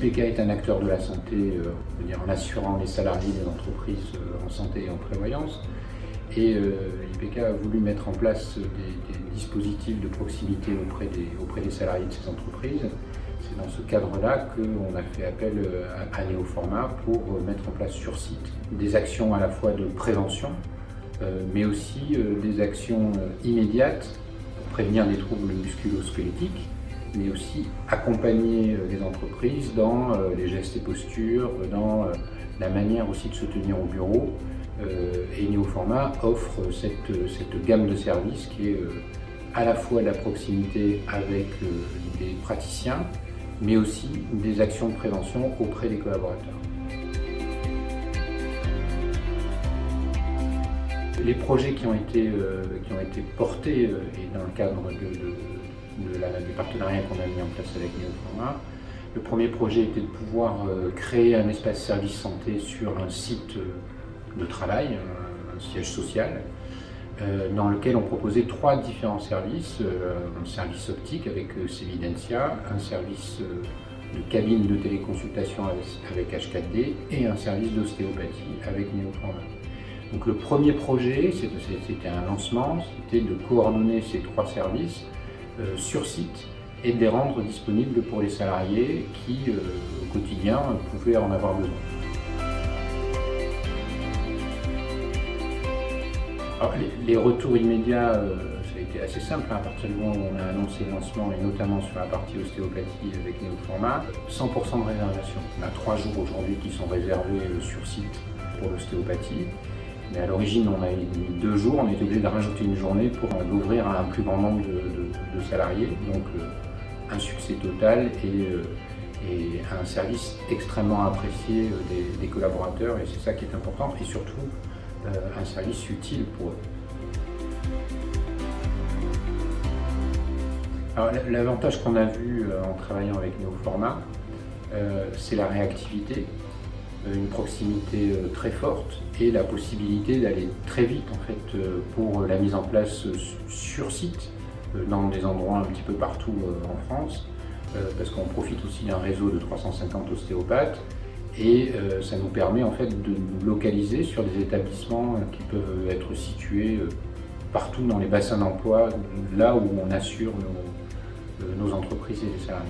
IPK est un acteur de la santé en assurant les salariés des entreprises en santé et en prévoyance. Et IPK a voulu mettre en place des dispositifs de proximité auprès des salariés de ces entreprises. C'est dans ce cadre-là qu'on a fait appel à Néoformat pour mettre en place sur site des actions à la fois de prévention, mais aussi des actions immédiates pour prévenir des troubles musculo-squelettiques, mais aussi accompagner les entreprises dans les gestes et postures, dans la manière aussi de se tenir au bureau. Et Néoformat offre cette gamme de services qui est à la fois de la proximité avec des praticiens, mais aussi des actions de prévention auprès des collaborateurs. Les projets qui ont été portés et dans le cadre du partenariat qu'on a mis en place avec Néoformat, le premier projet était de pouvoir créer un espace service santé sur un site de travail, un siège social, dans lequel on proposait 3 différents services, un service optique avec Sevidentia, un service de cabine de téléconsultation avec H4D et un service d'ostéopathie avec Néoformat. Donc le premier projet, c'était un lancement, c'était de coordonner ces 3 services sur site et de les rendre disponibles pour les salariés qui, au quotidien, pouvaient en avoir besoin. Alors, les retours immédiats, ça a été assez simple, à partir du moment où on a annoncé le lancement, et notamment sur la partie ostéopathie avec Néoformat, 100% de réservation. On a 3 jours aujourd'hui qui sont réservés sur site pour l'ostéopathie, mais à l'origine on a mis 2 jours, on était obligé de rajouter une journée pour l'ouvrir à un plus grand nombre de salariés, donc un succès total et un service extrêmement apprécié des collaborateurs, et c'est ça qui est important, et surtout un service utile pour eux. Alors, l'avantage qu'on a vu en travaillant avec Néoformat, c'est la réactivité, une proximité très forte et la possibilité d'aller très vite en fait, pour la mise en place sur site, dans des endroits un petit peu partout en France, parce qu'on profite aussi d'un réseau de 350 ostéopathes. Et ça nous permet en fait de nous localiser sur des établissements qui peuvent être situés partout dans les bassins d'emploi, là où on assure nos entreprises et les salariés.